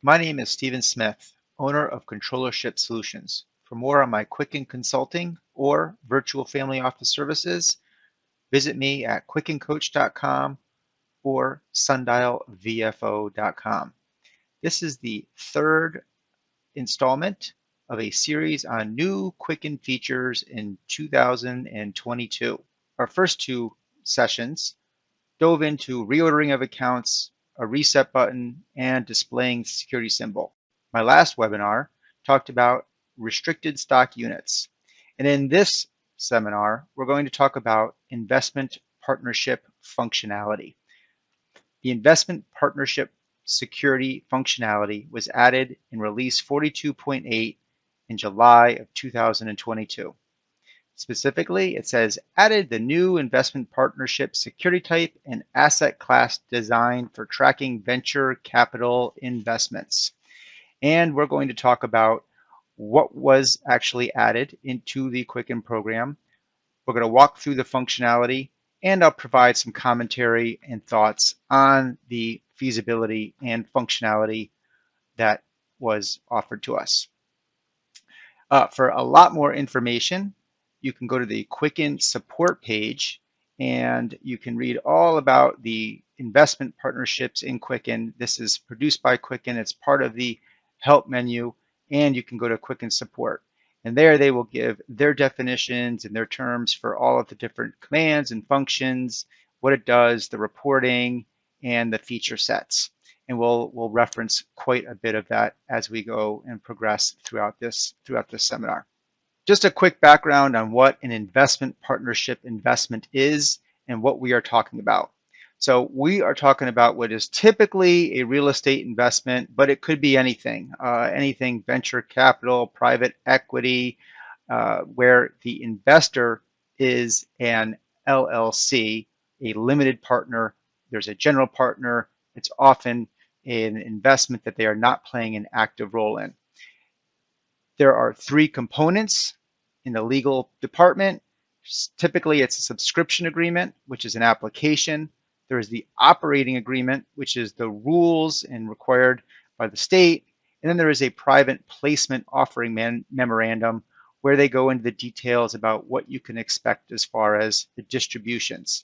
My name is Stephen Smith, owner of Controllership Solutions. For more on my Quicken Consulting or virtual family office services, visit me at quickencoach.com or sundialvfo.com. This is the third installment of a series on new Quicken features in 2022. Our first two sessions dove into reordering of accounts, a reset button, and displaying the security symbol. My last webinar talked about restricted stock units. And in this seminar, we're going to talk about investment partnership functionality. The investment partnership security functionality was added in release 42.8 in July of 2022. Specifically, it says added the new investment partnership security type and asset class design for tracking venture capital investments. And we're going to talk about what was actually added into the Quicken program. We're going to walk through the functionality, and I'll provide some commentary and thoughts on the feasibility and functionality that was offered to us. For a lot more information, you can go to the Quicken support page and you can read all about the investment partnerships in Quicken. This is produced by Quicken. It's part of the help menu, and you can go to Quicken support. And there they will give their definitions and their terms for all of the different commands and functions, what it does, the reporting, and the feature sets. And we'll reference quite a bit of that as we go and progress throughout this seminar. Just a quick background on what an investment partnership investment is and what we are talking about. So we are talking about what is typically a real estate investment, but it could be anything, anything venture capital, private equity, where the investor is an LLC, a limited partner. There's a general partner. It's often an investment that they are not playing an active role in. There are three components in the legal department. Typically, it's a subscription agreement, which is an application. There is the operating agreement, which is the rules and required by the state. And then there is a private placement offering memorandum where they go into the details about what you can expect as far as the distributions.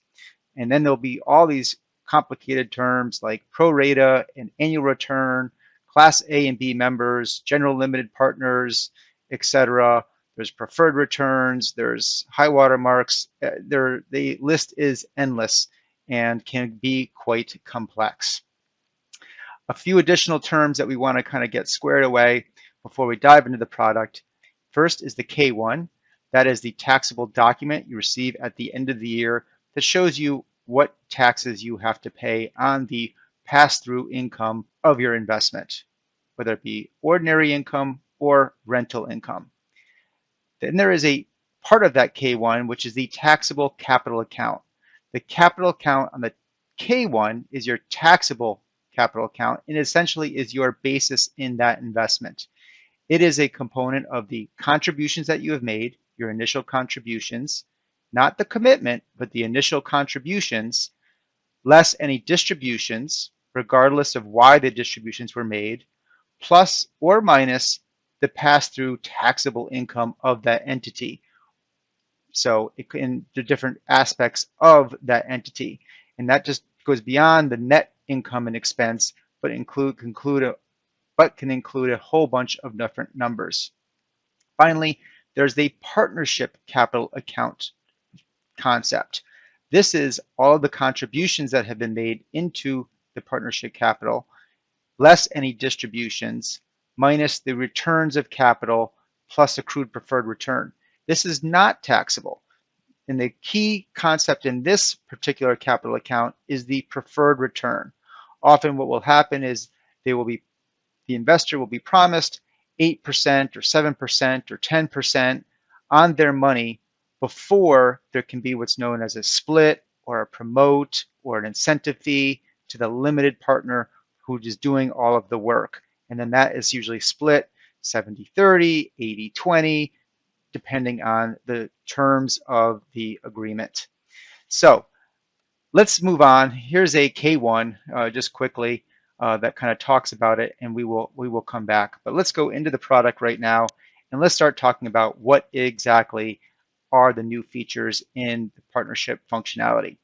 And then there'll be all these complicated terms like pro rata and annual return, Class A and B members, general limited partners, etc. There's preferred returns, there's high water marks. The list is endless and can be quite complex. A few additional terms that we want to kind of get squared away before we dive into the product. First is the K1. That is the taxable document you receive at the end of the year that shows you what taxes you have to pay on the pass-through income of your investment, whether it be ordinary income or rental income. Then there is a part of that K1, which is the taxable capital account. The capital account on the K1 is your taxable capital account and essentially is your basis in that investment. It is a component of the contributions that you have made, your initial contributions, not the commitment, but the initial contributions, less any distributions, regardless of why the distributions were made, plus or minus the pass-through taxable income of that entity. So in the different aspects of that entity. And that just goes beyond the net income and expense, but can include a whole bunch of different numbers. Finally, there's the partnership capital account concept. This is all of the contributions that have been made into the partnership capital, less any distributions, minus the returns of capital, plus accrued preferred return. This is not taxable. And the key concept in this particular capital account is the preferred return. Often what will happen is the investor will be promised 8% or 7% or 10% on their money before there can be what's known as a split or a promote or an incentive fee to the limited partner who is doing all of the work. And then that is usually split 70-30, 80-20, depending on the terms of the agreement. So let's move on. Here's a K1 just quickly. that kind of talks about it, and we will come back. But let's go into the product right now, and let's start talking about what exactly are the new features in the partnership functionality.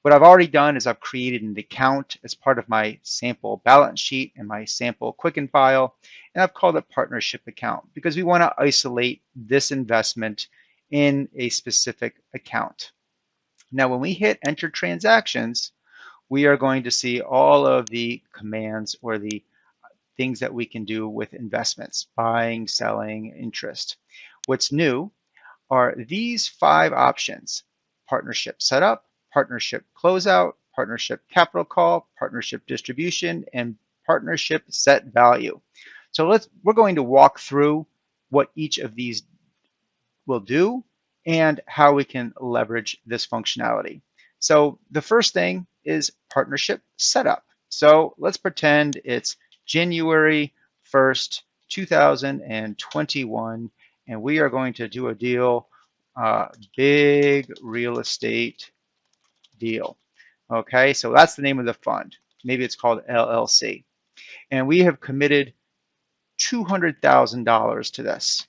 What I've already done is I've created an account as part of my sample balance sheet and my sample Quicken file, and I've called it partnership account because we want to isolate this investment in a specific account. Now, when we hit enter transactions, we are going to see all of the commands or the things that we can do with investments, buying, selling, interest. What's new are these 5 options: partnership setup, partnership closeout, partnership capital call, partnership distribution, and partnership set value. So we're going to walk through what each of these will do and how we can leverage this functionality. So the first thing is partnership setup. So let's pretend it's January 1st, 2021, and we are going to do a deal, big real estate deal. Okay, so that's the name of the fund. Maybe it's called LLC. And we have committed $200,000 to this.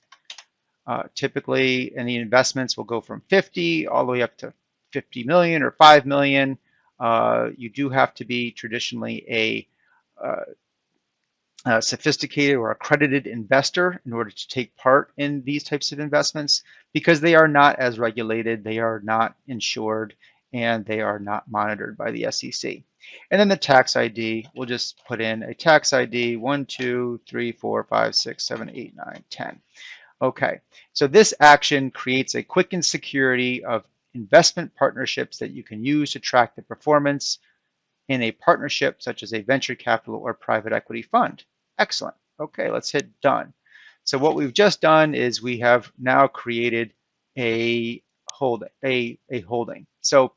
Typically, any investments will go from 50 all the way up to 50 million or 5 million. You do have to be traditionally a sophisticated or accredited investor in order to take part in these types of investments because they are not as regulated, they are not insured, and they are not monitored by the SEC. And then the tax ID, we'll just put in a tax ID 1, 2, 3, 4, 5, 6, 7, 8, 9, 10. Okay, so this action creates a Quicken security of investment partnerships that you can use to track the performance in a partnership such as a venture capital or private equity fund. Excellent. Okay, let's hit done. So what we've just done is we have now created a holding. So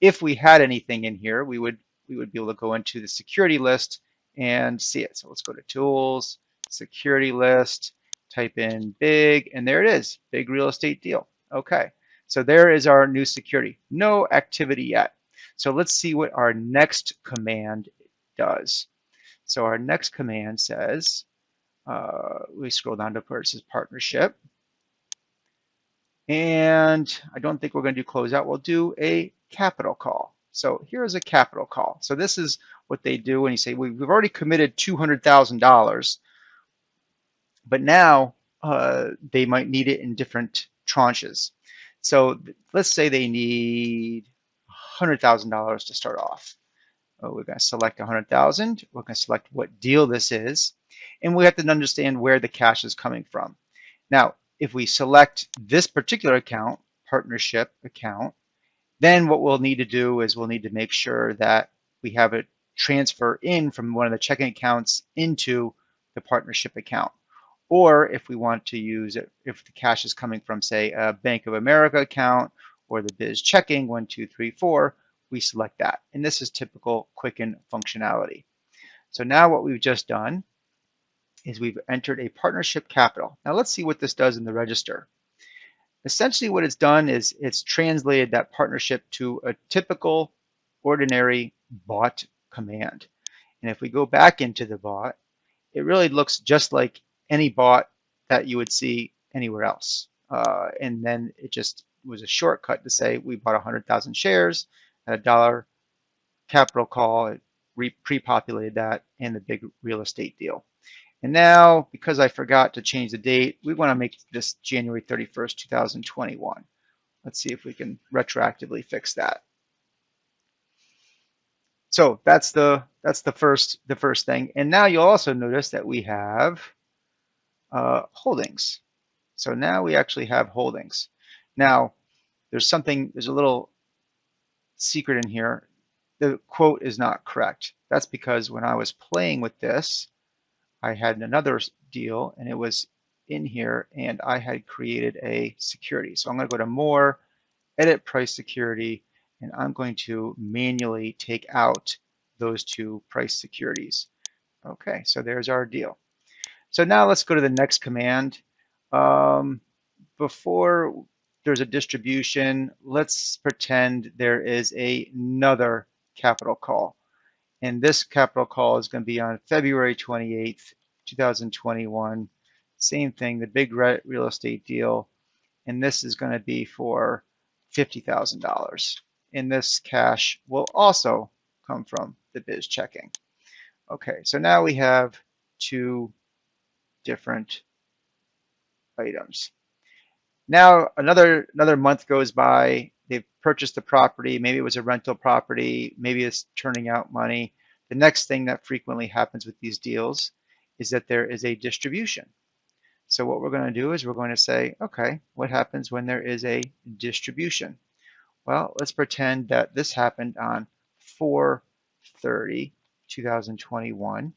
if we had anything in here, we would be able to go into the security list and see it. So let's go to tools, security list, type in big, and there it is, big real estate deal. Okay, so there is our new security. No activity yet. So let's see what our next command does. So our next command says, we scroll down to where it says partnership. And I don't think we're going to do closeout. We'll do a capital call. So here's a capital call. So this is what they do when you say, we've already committed $200,000, but now they might need it in different tranches. So let's say they need $100,000 to start off. We're going to select 100,000. We're going to select what deal this is, and we have to understand where the cash is coming from. Now, if we select this particular account, partnership account, then what we'll need to do is we'll need to make sure that we have it transfer in from one of the checking accounts into the partnership account. Or if we want to use it, if the cash is coming from, say, a Bank of America account or the Biz Checking 1, 2, 3, 4, we select that. And this is typical Quicken functionality. So now what we've just done is we've entered a partnership capital. Now let's see what this does in the register. Essentially what it's done is it's translated that partnership to a typical ordinary bot command. And if we go back into the bot, it really looks just like any bot that you would see anywhere else. And then it just was a shortcut to say we bought 100,000 shares at $1 capital call. It pre-populated that and the big real estate deal. And now, because I forgot to change the date, we want to make this January 31st, 2021. Let's see if we can retroactively fix that. So that's the first thing. And now you'll also notice that we have holdings. So now we actually have holdings. Now there's a little secret in here. The quote is not correct. That's because when I was playing with this, I had another deal and it was in here and I had created a security. So I'm going to go to more, edit price security, and I'm going to manually take out those 2 price securities. Okay, so there's our deal. So now let's go to the next command. Before there's a distribution, let's pretend there is another capital call. And this capital call is going to be on February 28th, 2021. Same thing, the big real estate deal. And this is going to be for $50,000. And this cash will also come from the biz checking. Okay, so now we have two different items. Now another month goes by. They've purchased the property. Maybe it was a rental property. Maybe it's turning out money. The next thing that frequently happens with these deals is that there is a distribution. So what we're going to do is we're going to say, okay, what happens when there is a distribution? Well, let's pretend that this happened on 4/30/2021.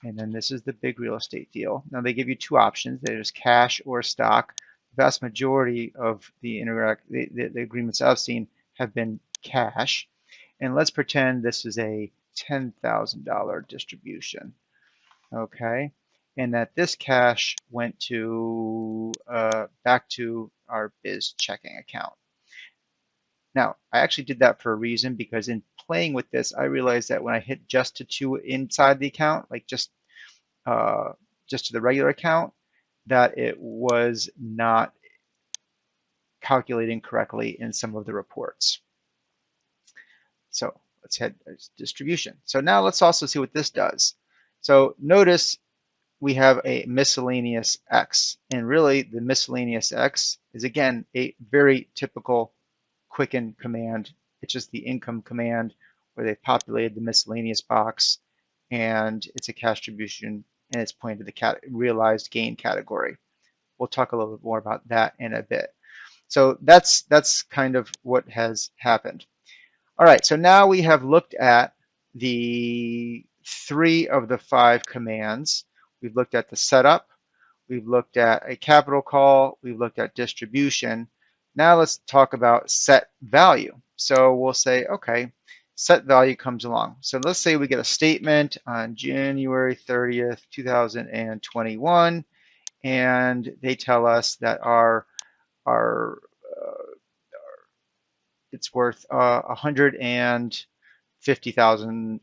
And then this is the big real estate deal. Now they give you two options. There's cash or stock. The vast majority of the agreements I've seen have been cash. And let's pretend this is a $10,000 distribution, okay? And that this cash went to back to our biz checking account. Now, I actually did that for a reason, because in playing with this, I realized that when I hit just to two inside the account, like just to the regular account, that it was not calculating correctly in some of the reports. So let's head distribution. So now let's also see what this does. So notice we have a miscellaneous X, and really the miscellaneous X is again a very typical Quicken command. It's just the income command where they populated the miscellaneous box, and it's a cash distribution, and it's pointed to the realized gain category. We'll talk a little bit more about that in a bit. So that's kind of what has happened. All right, so now we have looked at the 3 of the 5 commands. We've looked at the setup, we've looked at a capital call, we've looked at distribution. Now let's talk about set value. So we'll say, okay, set value comes along. So let's say we get a statement on January 30th, 2021, and they tell us that our it's worth $170,000,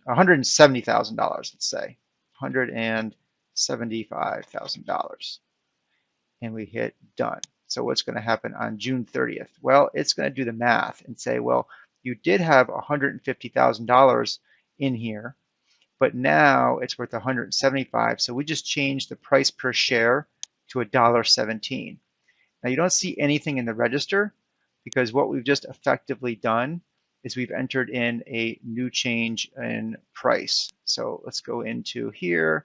let's say, $175,000, and we hit done. So what's going to happen on June 30th? Well, it's going to do the math and say, well, you did have $150,000 in here, but now it's worth $175,000. So we just changed the price per share to $1.17. Now you don't see anything in the register, because what we've just effectively done is we've entered in a new change in price. So let's go into here,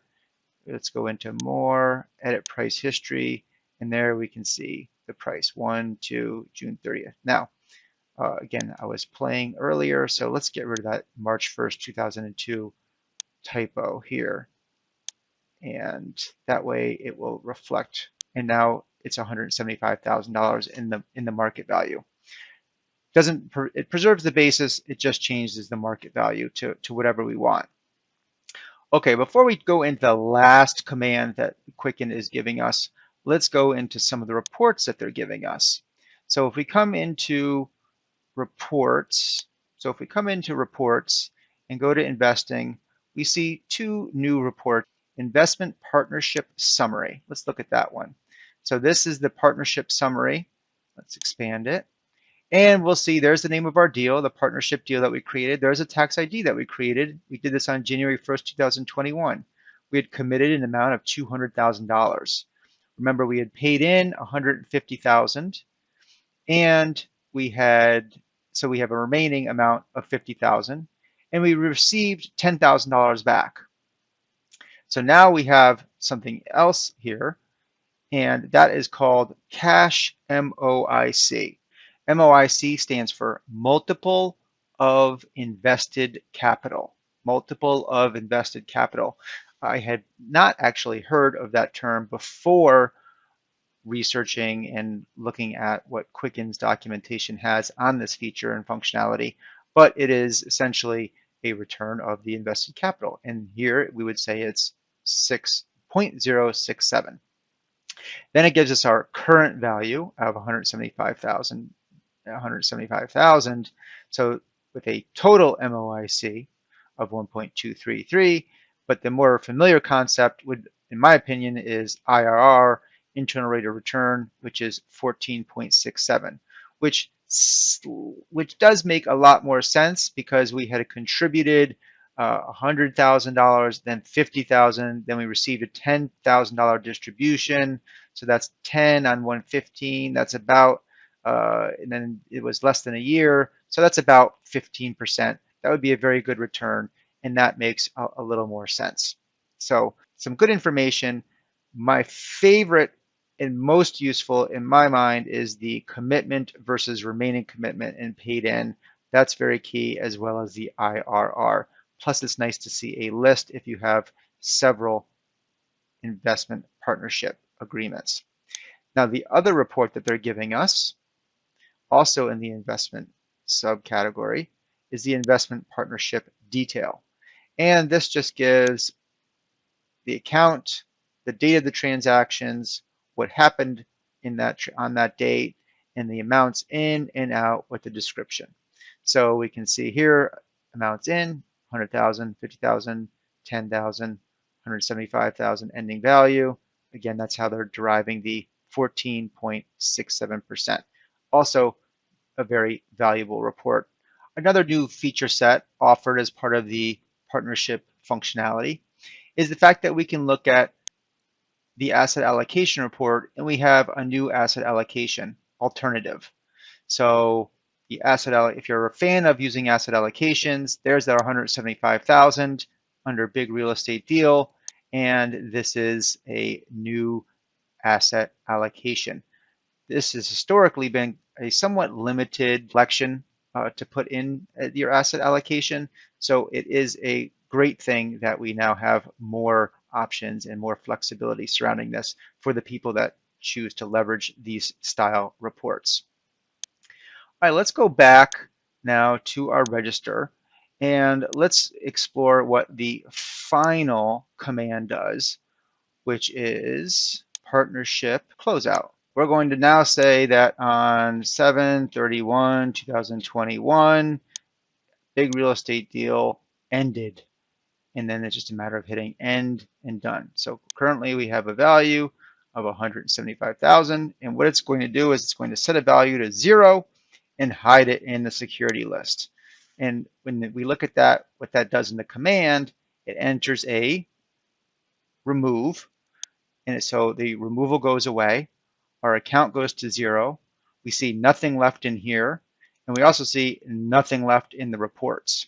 let's go into more, edit price history, and there we can see the price, 1 to June 30th. Now, again, I was playing earlier, so let's get rid of that March 1st, 2002 typo here. And that way it will reflect, and now it's $175,000 in the market value. It preserves the basis, it just changes the market value to whatever we want. Okay, before we go into the last command that Quicken is giving us, let's go into some of the reports that they're giving us. So if we come into reports, and go to investing, we see 2 new reports. Investment partnership summary. Let's look at that one. So this is the partnership summary. Let's expand it. And we'll see there's the name of our deal, the partnership deal that we created. There's a tax ID that we created. We did this on January 1st, 2021. We had committed an amount of $200,000. Remember, we had paid in $150,000, and we have a remaining amount of $50,000, and we received $10,000 back. So now we have something else here, and that is called cash MOIC. MOIC stands for multiple of invested capital. Multiple of invested capital. I had not actually heard of that term before researching and looking at what Quicken's documentation has on this feature and functionality, but it is essentially a return of the invested capital. And here we would say it's 6.067. Then it gives us our current value of 175,000. So with a total MOIC of 1.233. But the more familiar concept would, in my opinion, is IRR, internal rate of return, which is 14.67, which does make a lot more sense because we had contributed $100,000, then $50,000, then we received a $10,000 distribution. So that's 10 on 115. That's about, and then it was less than a year. So that's about 15%. That would be a very good return, and that makes a little more sense. So some good information. My favorite and most useful in my mind is the commitment versus remaining commitment and paid in. That's very key, as well as the IRR. Plus, it's nice to see a list if you have several investment partnership agreements. Now, the other report that they're giving us, also in the investment subcategory, is the investment partnership detail. And this just gives the account, the date of the transactions, what happened in that on that date, and the amounts in and out with the description. So we can see here amounts in 100,000, 50,000, 10,000, 175,000 ending value. Again, that's how they're deriving the 14.67%. Also, a very valuable report. Another new feature set offered as part of the partnership functionality is the fact that we can look at the asset allocation report and we have a new asset allocation alternative. So the if you're a fan of using asset allocations, there's that 175,000 under big real estate deal, and this is a new asset allocation. This has historically been a somewhat limited selection to put in your asset allocation. So it is a great thing that we now have more options and more flexibility surrounding this for the people that choose to leverage these style reports. All right, let's go back now to our register and let's explore what the final command does, which is partnership closeout. We're going to now say that on 7/31/2021, big real estate deal ended. And then it's just a matter of hitting end and done. So currently we have a value of 175,000. And what it's going to do is it's going to set a value to 0 and hide it in the security list. And when we look at that, what that does in the command, it enters a remove. And so the removal goes away. Our account goes to 0. We see nothing left in here. And we also see nothing left in the reports.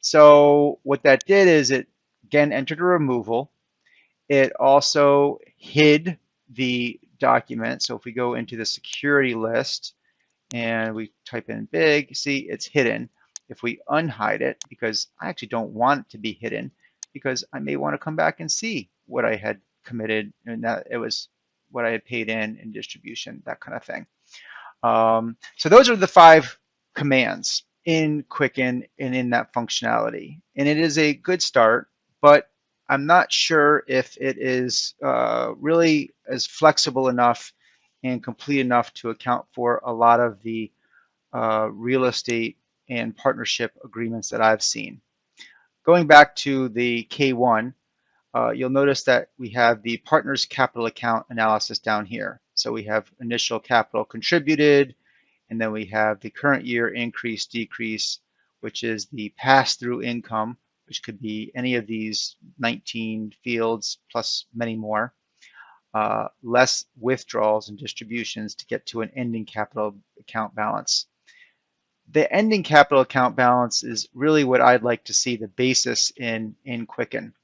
So what that did is it again entered a removal. It also hid the document. So if we go into the security list and we type in big, see it's hidden. If we unhide it, because I actually don't want it to be hidden, because I may want to come back and see what I had committed and that it was what I had paid in distribution, that kind of thing. So those are the 5 commands in Quicken and in that functionality. And it is a good start, but I'm not sure if it is really as flexible enough and complete enough to account for a lot of the real estate and partnership agreements that I've seen. Going back to the K1, you'll notice that we have the partner's capital account analysis down here. So we have initial capital contributed, and then we have the current year increase, decrease, which is the pass-through income, which could be any of these 19 fields plus many more, less withdrawals and distributions to get to an ending capital account balance. The ending capital account balance is really what I'd like to see the basis in Quicken,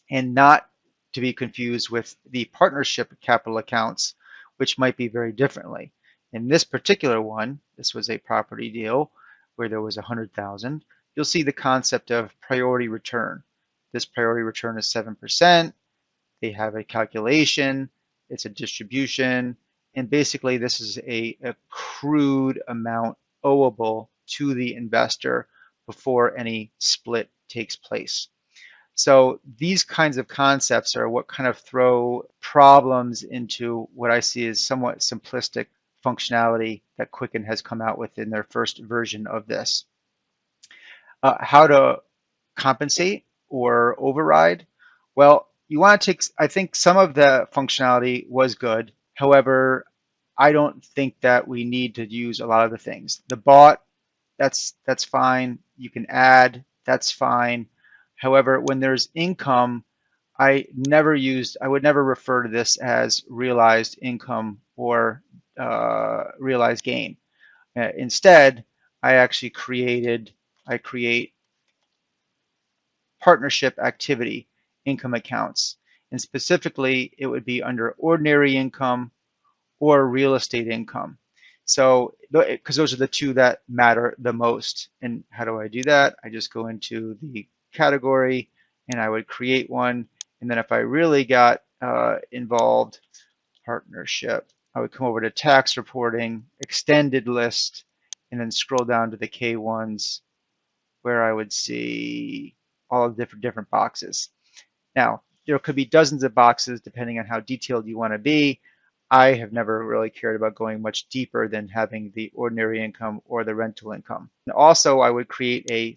and not to be confused with the partnership capital accounts, which might be very differently. In this particular one, this was a property deal where there was 100,000. You'll see the concept of priority return. This priority return is 7%. They have a calculation. It's a distribution. And basically, this is a accrued amount owable to the investor before any split takes place. So these kinds of concepts are what kind of throw problems into what I see as somewhat simplistic functionality that Quicken has come out with in their first version of this. How to compensate or override? Well, you want to take, I think some of the functionality was good. However, I don't think that we need to use a lot of the things. The bought, that's fine. You can add, that's fine. However, when there's income, I would never refer to this as realized income or realized gain. Instead, I create partnership activity income accounts. And specifically, it would be under ordinary income or real estate income. So, because those are the two that matter the most. And how do I do that? I just go into the category and I would create one. And then if I really got involved, partnership, I would come over to tax reporting, extended list, and then scroll down to the K1s where I would see all the different boxes. Now, there could be dozens of boxes depending on how detailed you want to be. I have never really cared about going much deeper than having the ordinary income or the rental income. And also, I would create a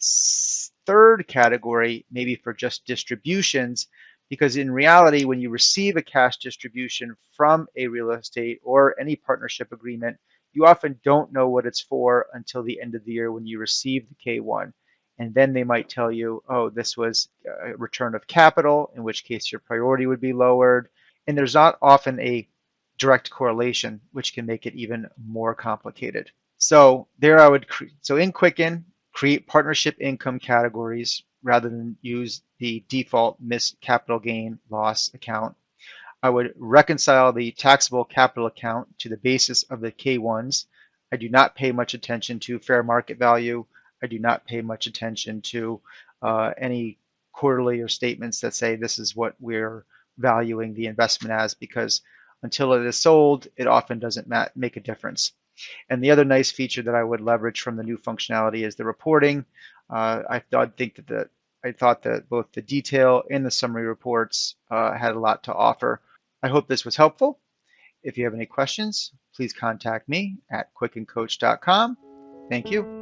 third category, maybe for just distributions, because in reality, when you receive a cash distribution from a real estate or any partnership agreement, you often don't know what it's for until the end of the year when you receive the K1. And then they might tell you, oh, this was a return of capital, in which case your priority would be lowered. And there's not often a direct correlation, which can make it even more complicated. So there I would, so in Quicken, create partnership income categories rather than use the default miss capital gain loss account. I would reconcile the taxable capital account to the basis of the K1s. I do not pay much attention to fair market value. I do not pay much attention to any quarterly or statements that say this is what we're valuing the investment as, because until it is sold, it often doesn't make a difference. And the other nice feature that I would leverage from the new functionality is the reporting. I thought that both the detail and the summary reports had a lot to offer. I hope this was helpful. If you have any questions, please contact me at quickencoach.com. Thank you.